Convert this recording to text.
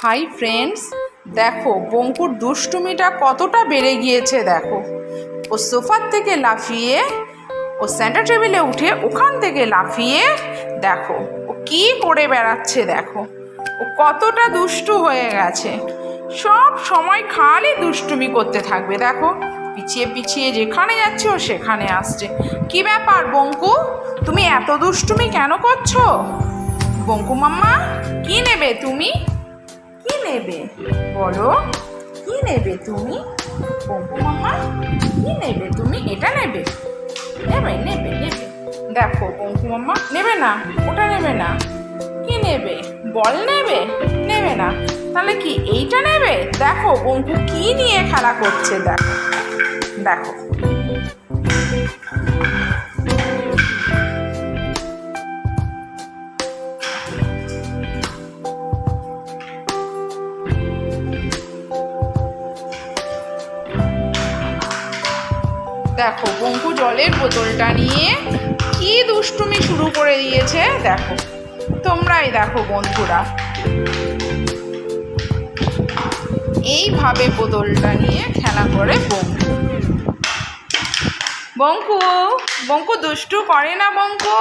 Hi friends, দেখো বঙ্কুর দুষ্টুমিটা কতটা বেড়ে গিয়েছে। দেখো, ও সোফার থেকে লাফিয়ে ও সেন্টার টেবিলে উঠে ওখান থেকে লাফিয়ে দেখো ও কি করে বেড়াচ্ছে। দেখো ও কতটা দুষ্টু হয়ে গেছে। সব সময় খালি দুষ্টুমি করতে থাকবে। দেখো পিছিয়ে পিছিয়ে যেখানে যাচ্ছে ও সেখানে আসছে। কি ব্যাপার বঙ্কু, তুমি এত দুষ্টুমি কেন করছো? বঙ্কু মাম্মা, কি নেবে তুমি? কি নেবে বলো, কি নেবে তুমি? বঙ্কু মাম্মা, কি নেবে তুমি? এটা নেবে? নেবে নেবে নেবে। দেখো বঙ্কু মাম্মা নেবে না, ওটা নেবে না। কি নেবে? বল নেবে? নেবে না। তাহলে কি এইটা নেবে? দেখো বঙ্কু কি নিয়ে খেলা করছে। দেখো দেখো দেখো বঙ্কু জলের বোতলটা নিয়ে কি দুষ্টুমি শুরু করে দিয়েছে। দেখো, তোমরাই দেখো বন্ধুরা, এইভাবে বোতলটা নিয়ে খেলা করে বঙ্কু। বঙ্কু বঙ্কু দুষ্টু করে না বঙ্কু।